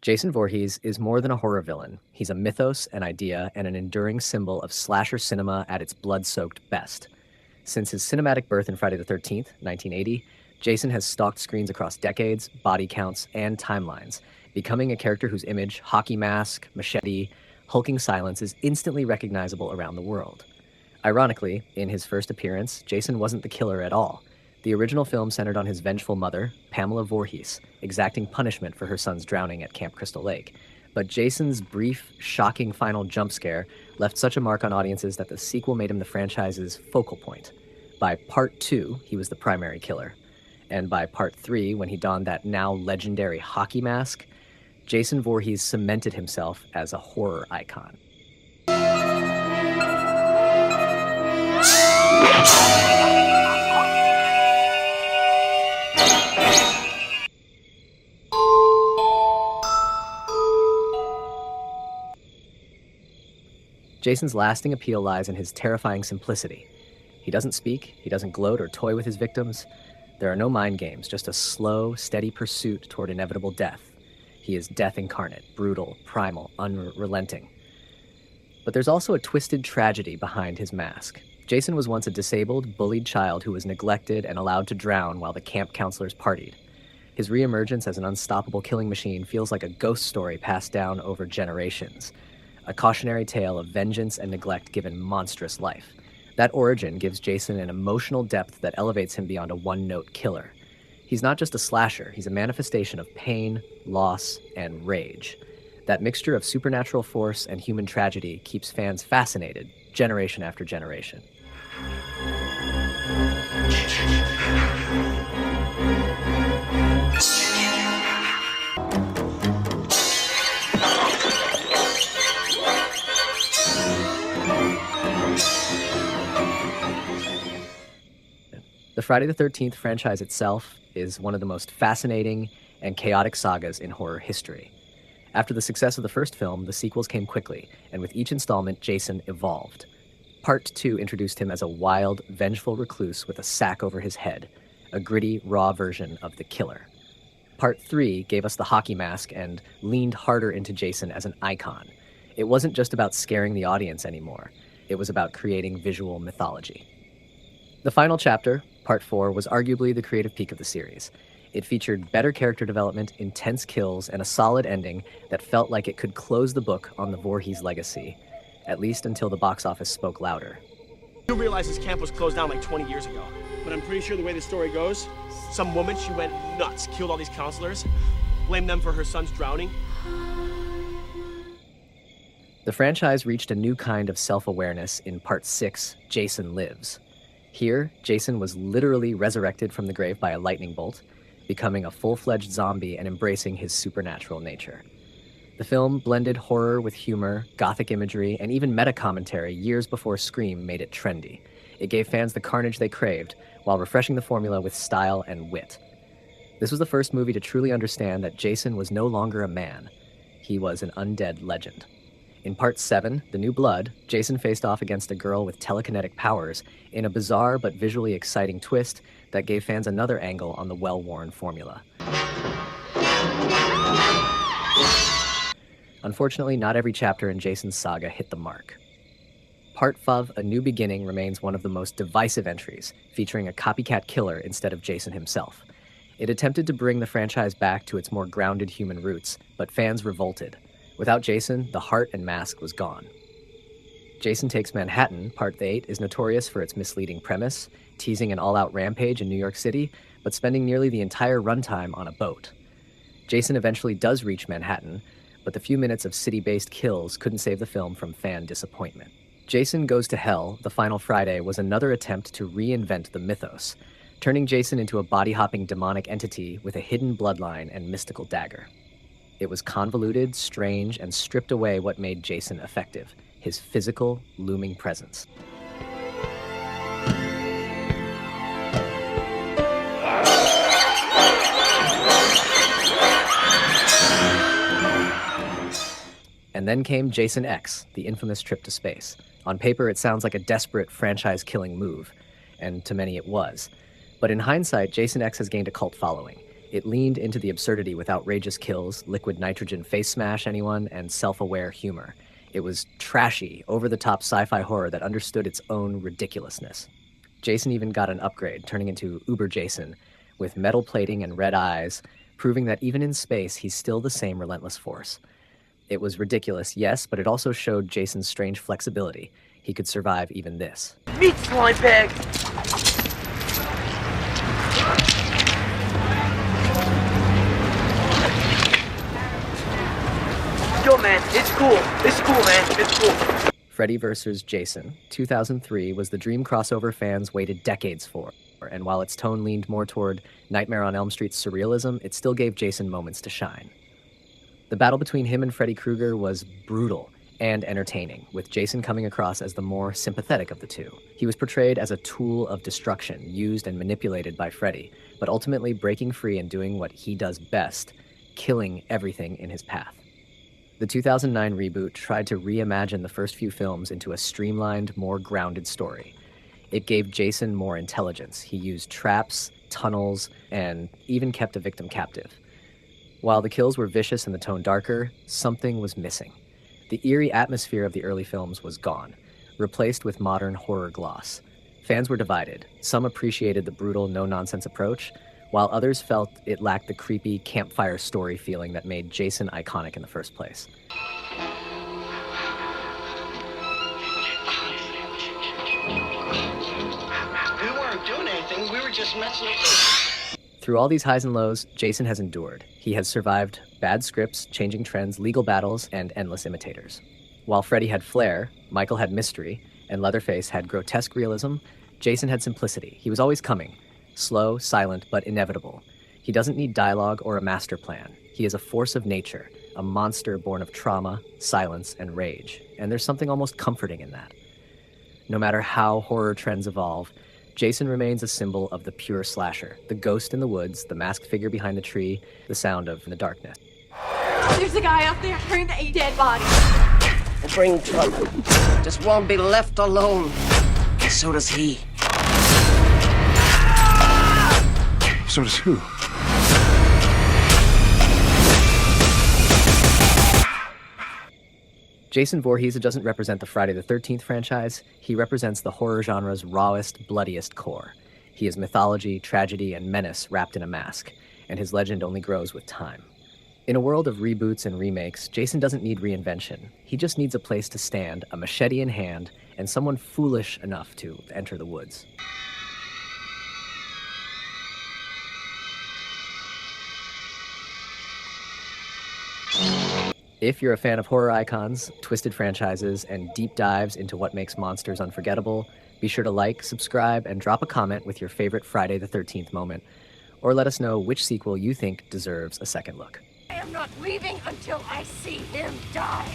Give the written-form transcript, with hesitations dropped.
Jason Voorhees is more than a horror villain. He's a mythos, an idea, and an enduring symbol of slasher cinema at its blood-soaked best. Since his cinematic birth in Friday the 13th, 1980, Jason has stalked screens across decades, body counts, and timelines, becoming a character whose image, hockey mask, machete, hulking silence is instantly recognizable around the world. Ironically, in his first appearance, Jason wasn't the killer at all. The original film centered on his vengeful mother, Pamela Voorhees, exacting punishment for her son's drowning at Camp Crystal Lake. But Jason's brief, shocking final jump scare left such a mark on audiences that the sequel made him the franchise's focal point. By Part 2, he was the primary killer. And by Part 3, when he donned that now legendary hockey mask, Jason Voorhees cemented himself as a horror icon. Jason's lasting appeal lies in his terrifying simplicity. He doesn't speak, he doesn't gloat or toy with his victims. There are no mind games, just a slow, steady pursuit toward inevitable death. He is death incarnate, brutal, primal, unrelenting. But there's also a twisted tragedy behind his mask. Jason was once a disabled, bullied child who was neglected and allowed to drown while the camp counselors partied. His reemergence as an unstoppable killing machine feels like a ghost story passed down over generations. A cautionary tale of vengeance and neglect given monstrous life. That origin gives Jason an emotional depth that elevates him beyond a one-note killer. He's not just a slasher, he's a manifestation of pain, loss, and rage. That mixture of supernatural force and human tragedy keeps fans fascinated, generation after generation. The Friday the 13th franchise itself is one of the most fascinating and chaotic sagas in horror history. After the success of the first film, the sequels came quickly, and with each installment, Jason evolved. Part 2 introduced him as a wild, vengeful recluse with a sack over his head, a gritty, raw version of the killer. Part 3 gave us the hockey mask and leaned harder into Jason as an icon. It wasn't just about scaring the audience anymore. It was about creating visual mythology. The final chapter, Part 4, was arguably the creative peak of the series. It featured better character development, intense kills, and a solid ending that felt like it could close the book on the Voorhees legacy, at least until the box office spoke louder. You realize this camp was closed down like 20 years ago. But I'm pretty sure the way the story goes, some woman, she went nuts, killed all these counselors, blamed them for her son's drowning. The franchise reached a new kind of self-awareness in Part 6, Jason Lives. Here, Jason was literally resurrected from the grave by a lightning bolt, becoming a full-fledged zombie and embracing his supernatural nature. The film blended horror with humor, gothic imagery, and even meta-commentary years before Scream made it trendy. It gave fans the carnage they craved, while refreshing the formula with style and wit. This was the first movie to truly understand that Jason was no longer a man. He was an undead legend. In Part 7, The New Blood, Jason faced off against a girl with telekinetic powers in a bizarre but visually exciting twist that gave fans another angle on the well-worn formula. Unfortunately, not every chapter in Jason's saga hit the mark. Part 5, A New Beginning, remains one of the most divisive entries, featuring a copycat killer instead of Jason himself. It attempted to bring the franchise back to its more grounded human roots, but fans revolted. Without Jason, the heart and mask was gone. Jason Takes Manhattan, Part 8, is notorious for its misleading premise, teasing an all-out rampage in New York City, but spending nearly the entire runtime on a boat. Jason eventually does reach Manhattan, but the few minutes of city-based kills couldn't save the film from fan disappointment. Jason Goes to Hell, The Final Friday, was another attempt to reinvent the mythos, turning Jason into a body-hopping demonic entity with a hidden bloodline and mystical dagger. It was convoluted, strange, and stripped away what made Jason effective, his physical, looming presence. And then came Jason X, the infamous trip to space. On paper, it sounds like a desperate franchise-killing move, and to many it was. But in hindsight, Jason X has gained a cult following. It leaned into the absurdity with outrageous kills, liquid nitrogen face smash anyone, and self-aware humor. It was trashy, over-the-top sci-fi horror that understood its own ridiculousness. Jason even got an upgrade, turning into Uber Jason, with metal plating and red eyes, proving that even in space, he's still the same relentless force. It was ridiculous, yes, but it also showed Jason's strange flexibility. He could survive even this. Meat slime bag! Yo, man, it's cool. It's cool, man. It's cool. Freddy vs. Jason, 2003, was the dream crossover fans waited decades for, and while its tone leaned more toward Nightmare on Elm Street's surrealism, it still gave Jason moments to shine. The battle between him and Freddy Krueger was brutal and entertaining, with Jason coming across as the more sympathetic of the two. He was portrayed as a tool of destruction, used and manipulated by Freddy, but ultimately breaking free and doing what he does best, killing everything in his path. The 2009 reboot tried to reimagine the first few films into a streamlined, more grounded story. It gave Jason more intelligence. He used traps, tunnels, and even kept a victim captive. While the kills were vicious and the tone darker, something was missing. The eerie atmosphere of the early films was gone, replaced with modern horror gloss. Fans were divided. Some appreciated the brutal, no-nonsense approach, while others felt it lacked the creepy campfire story feeling that made Jason iconic in the first place. We weren't doing anything, we were just messing with. Through all these highs and lows, Jason has endured. He has survived bad scripts, changing trends, legal battles, and endless imitators. While Freddy had flair, Michael had mystery, and Leatherface had grotesque realism, Jason had simplicity. He was always coming. Slow, silent, but inevitable. He doesn't need dialogue or a master plan. He is a force of nature, a monster born of trauma, silence, and rage. And there's something almost comforting in that. No matter how horror trends evolve, Jason remains a symbol of the pure slasher. The ghost in the woods, the masked figure behind the tree, the sound of the darkness. There's a guy up there carrying a dead body. We'll bring trouble. Just won't be left alone. And so does he. So does who? Jason Voorhees doesn't represent the Friday the 13th franchise. He represents the horror genre's rawest, bloodiest core. He is mythology, tragedy, and menace wrapped in a mask, and his legend only grows with time. In a world of reboots and remakes, Jason doesn't need reinvention. He just needs a place to stand, a machete in hand, and someone foolish enough to enter the woods. If you're a fan of horror icons, twisted franchises, and deep dives into what makes monsters unforgettable, be sure to like, subscribe, and drop a comment with your favorite Friday the 13th moment, or let us know which sequel you think deserves a second look. I am not leaving until I see him die.